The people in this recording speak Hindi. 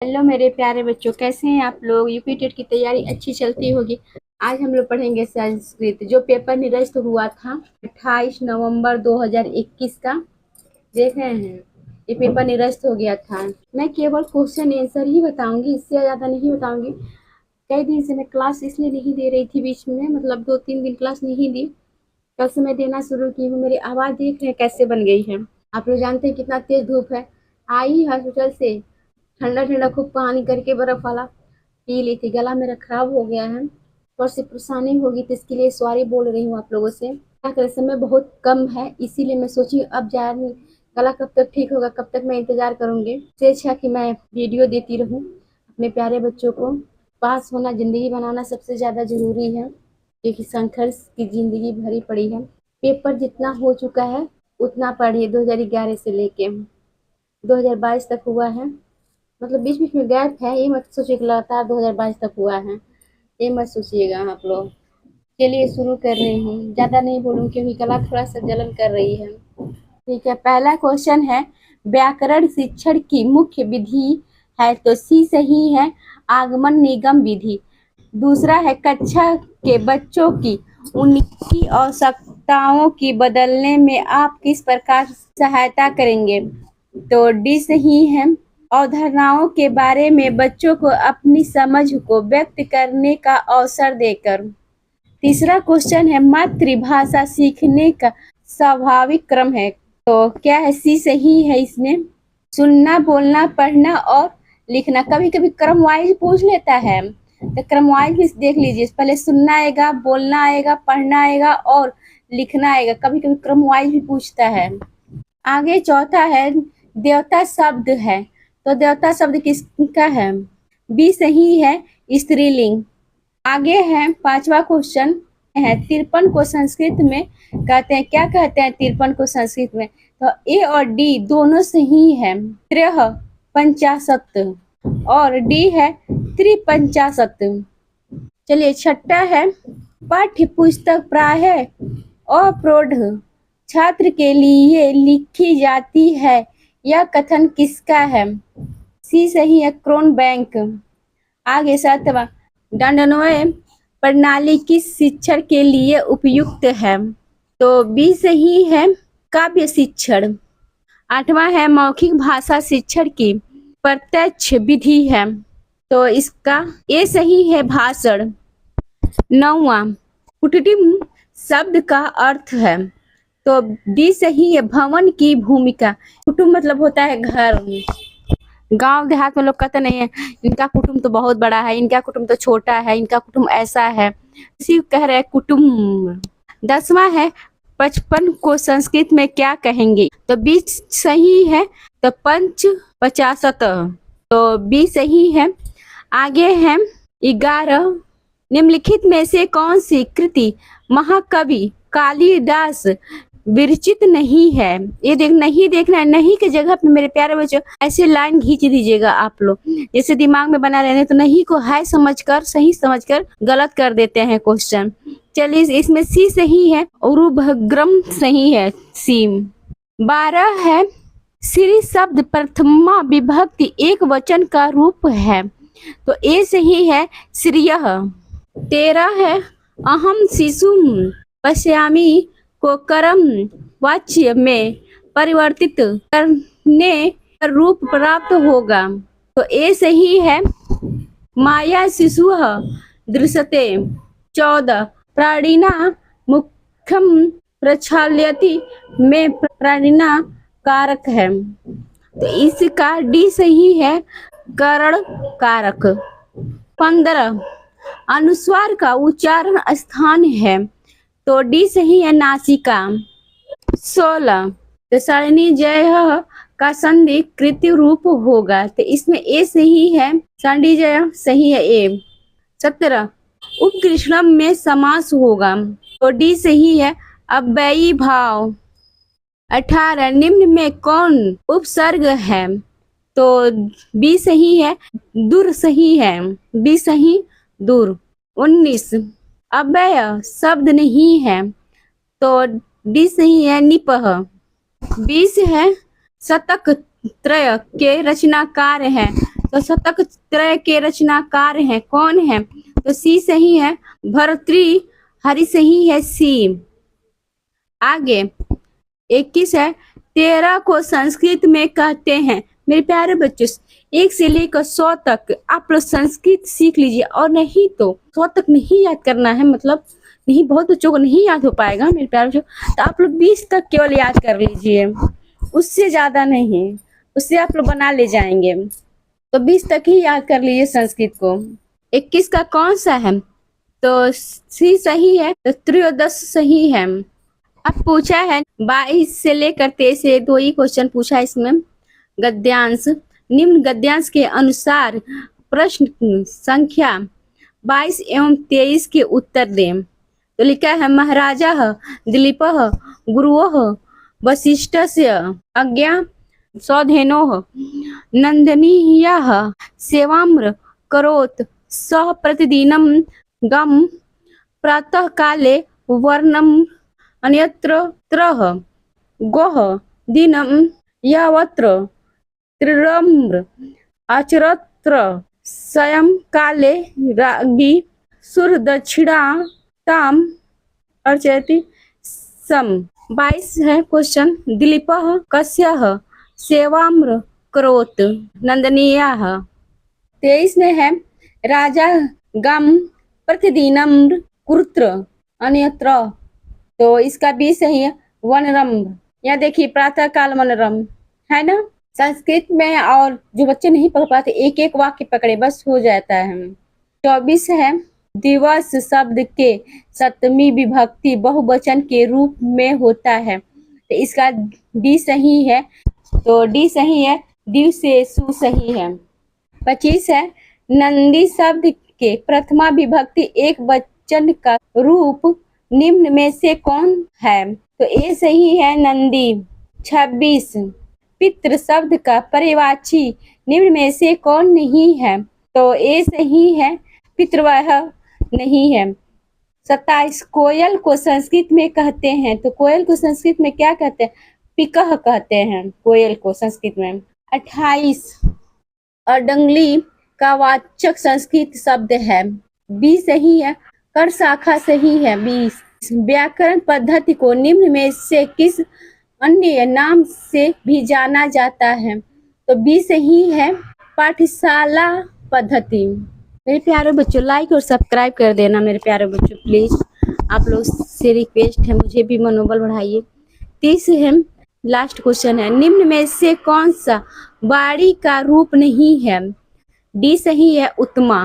हेलो मेरे प्यारे बच्चों, कैसे हैं आप लोग। यूपी टेट की तैयारी अच्छी चलती होगी। आज हम लोग पढ़ेंगे संस्कृत, जो पेपर निरस्त हुआ था 28 नवंबर 2021 का। देख रहे हैं, ये पेपर निरस्त हो गया था। मैं केवल क्वेश्चन आंसर ही बताऊंगी, इससे ज़्यादा नहीं बताऊंगी। कई दिन से मैं क्लास इसलिए नहीं दे रही थी, बीच में मतलब 2-3 दिन क्लास नहीं दी। कल से मैं देना शुरू की हूँ। मेरी आवाज़ देख रहे हैं कैसे बन गई है। आप लोग जानते हैं कितना तेज धूप है। आई हॉस्पिटल से ठंडा ठंडा खूब पानी करके बर्फ वाला पी ली थी। गला मेरा खराब हो गया है, थोड़ी सी परेशानी होगी, तो इसके लिए सॉरी बोल रही हूँ आप लोगों से। क्या करें, समय बहुत कम है, इसीलिए मैं सोची अब जा गला कब तक ठीक होगा, कब तक मैं इंतजार करूंगी। इससे अच्छा कि मैं वीडियो देती रहूं अपने प्यारे बच्चों को। पास होना, जिंदगी बनाना सबसे ज्यादा जरूरी है, क्योंकि संघर्ष की जिंदगी भरी पड़ी है। पेपर जितना हो चुका है उतना पढ़िए। 2011 से लेके 2022 तक हुआ है, मतलब बीच बीच में गैप है। ये मत सोचिए कि लगातार 2022 तक हुआ है, ये मत सोचिएगा आप लोग। चलिए शुरू कर रही हूँ, ज़्यादा नहीं बोलूँ क्योंकि गला थोड़ा सा जलन कर रही है। ठीक है, पहला क्वेश्चन है, व्याकरण शिक्षण की मुख्य विधि है, तो सी सही है, आगमन निगम विधि। दूसरा है, कक्षा के बच्चों की उनकी आवश्यकताओं की बदलने में आप किस प्रकार सहायता करेंगे, तो डी सही है, अवधारणाओं के बारे में बच्चों को अपनी समझ को व्यक्त करने का अवसर देकर। तीसरा क्वेश्चन है, मातृभाषा सीखने का स्वाभाविक क्रम है, तो क्या है, सी सही है इसमें, सुनना, बोलना, पढ़ना और लिखना। कभी कभी क्रम वाइज पूछ लेता है, तो क्रम वाइज भी देख लीजिए। पहले सुनना आएगा, बोलना आएगा, पढ़ना आएगा और लिखना आएगा। कभी कभी क्रम वाइज भी पूछता है। आगे चौथा है, देवता शब्द है, तो देवता शब्द किसका है, बी सही है, स्त्रीलिंग। आगे है पांचवा क्वेश्चन है, तिरपन को संस्कृत में कहते हैं, क्या कहते हैं तिरपन को संस्कृत में, तो ए और डी दोनों सही है, त्रय पंचाशत और डी है त्रिपंचाशत। चलिए छठा है, पाठ्य पुस्तक प्रायः अप्रौढ़ छात्र के लिए लिखी जाती है, यह कथन किसका है, सी सही है, क्रोन बैंक। आगे सातवां, दंडन्वय प्रणाली किस शिक्षण के लिए उपयुक्त है, तो बी सही है, काव्य शिक्षण। आठवां है, मौखिक भाषा शिक्षण की प्रत्यक्ष विधि है, तो इसका ए सही है, भाषण। नौवां, कुटिम शब्द का अर्थ है, तो डी सही है, भवन की भूमिका। कुटुंब मतलब होता है घर। गांव देहात में लोग कहते नहीं है इनका कुटुंब तो बहुत बड़ा है, इनका कुटुंब तो छोटा है, इनका कुटुंब ऐसा है, इसी कह रहे हैं कुटुंब। 10वां है, 55 को संस्कृत में क्या कहेंगे, तो बी सही है, तो पंच पचासत, तो बी सही है। आगे है 11, निम्नलिखित में से कौन सी कृति महाकवि कालिदास विरचित नहीं है। ये नहीं देखना है, नहीं की जगह पे मेरे प्यारे बच्चों ऐसे लाइन खींच दीजिएगा आप लोग, जैसे दिमाग में बना रहने, तो नहीं को है समझकर, सही समझकर गलत कर देते हैं क्वेश्चन। चलिए इसमें सी सही है, उरुभग्रम सही है, सी। 12 है, श्री शब्द प्रथमा विभक्ति एक वचन का रूप है, तो ए सही है, श्रियः। 13 है, अहम शिशुम पश्यामि को कर्म वाच्य में परिवर्तित करने का रूप प्राप्त होगा, तो ए सही है, माया शिशु दृश्यते। 14, प्राणिना मुख्यम प्रक्षाल्यति में प्राणिना कारक है, तो इसका डी सही है, करण कारक। 15, अनुस्वार का उच्चारण स्थान है, तो डी सही है, नासिका। 16, तो सरणी जय का संधि कृति रूप होगा, तो इसमें ए सही है, संधि जय सही है, ए। 17, उपकृष्णम में समास होगा, तो डी सही है, अव्ययी भाव। 18, निम्न में कौन उपसर्ग है, तो बी सही है, दूर सही है, बी सही, दूर। 19, अव्यय शब्द नहीं है, तो डी सही है, निपह। 20 है, शतक त्रय के रचनाकार है, तो शतक त्रय के रचनाकार हैं कौन है? तो सी सही है, भर्तृ हरि सही है सी। आगे 21 है, 13 को संस्कृत में कहते हैं। मेरे प्यारे बच्चों, 1 से लेकर 100 तक आप लोग संस्कृत सीख लीजिए, और नहीं तो 100 तक नहीं याद करना है, मतलब नहीं, बहुत बच्चों को नहीं याद हो पाएगा मेरे प्यारे बच्चों, तो आप लोग 20 तक केवल याद कर लीजिए, उससे ज्यादा नहीं, उससे आप लोग बना ले जाएंगे। तो 20 तक ही याद कर लीजिए संस्कृत को। 21 का कौन सा है? तो सी सही है, तो त्रयोदश सही है। अब पूछा है 22 से लेकर 23 से 2 ही क्वेश्चन पूछा है इसमें। गद्यांश, निम्न गद्यांश के अनुसार प्रश्न संख्या 22 एवं 23 के उत्तर दें। तो लिखा है, महाराजा दिलीप गुरुओ वशिष्ठस्य आज्ञा सौधेनो नंदनीय सेवाम्र करोत् सः प्रतिदिनं गम प्रातः काले वर्णम अन्यत्र त्रह गोह दिनम यावत्र त्रिरम्र आचरत्र स्वयं काले रागी सुर दक्षिणा ताम अर्चयति सम। 22 है क्वेश्चन, दिलीप कस्य सेवाम्र करोत् नंदनीय। 23 में है, राजा गम प्रतिदिनम कुरुत्र अन्यत्र। तो इसका भी सही है, वनरम। यहाँ देखिए प्रातः काल वनरम है ना। संस्कृत में और जो बच्चे नहीं पढ़ पाते एक एक वाक्य पकड़े बस हो जाता है। 24 है, दिवस शब्द के सप्तमी विभक्ति बहुवचन के रूप में होता है। तो इसका डी सही है, तो डी सही है, दिव से सु सही है। 25 है, नंदी शब्द के प्रथमा विभक्ति एक वचन का रूप निम्न में से कौन है? तो ए सही है, नंदी। 26, पितृ शब्द का पर्यायवाची निम्न में से कौन नहीं है? तो ए सही है, पितृवह नहीं है। 27, कोयल को संस्कृत में कहते हैं। तो कोयल को संस्कृत में क्या कहते हैं? पिकह कहते हैं कोयल को संस्कृत में। 28, अडंगली का वाचक संस्कृत शब्द है। बी सही है, कर शाखा सही है। 20, व्याकरण पद्धति को निम्न में से किस अन्य नाम से भी जाना जाता है? तो बी सही है, पाठशाला पद्धति। मेरे प्यारे बच्चों, लाइक और सब्सक्राइब कर देना मेरे प्यारे बच्चों, प्लीज आप लोग से रिक्वेस्ट है, मुझे भी मनोबल बढ़ाइए। 30 है, लास्ट क्वेश्चन है, निम्न में से कौन सा बाड़ी का रूप नहीं है? डी सही है, उत्तमा।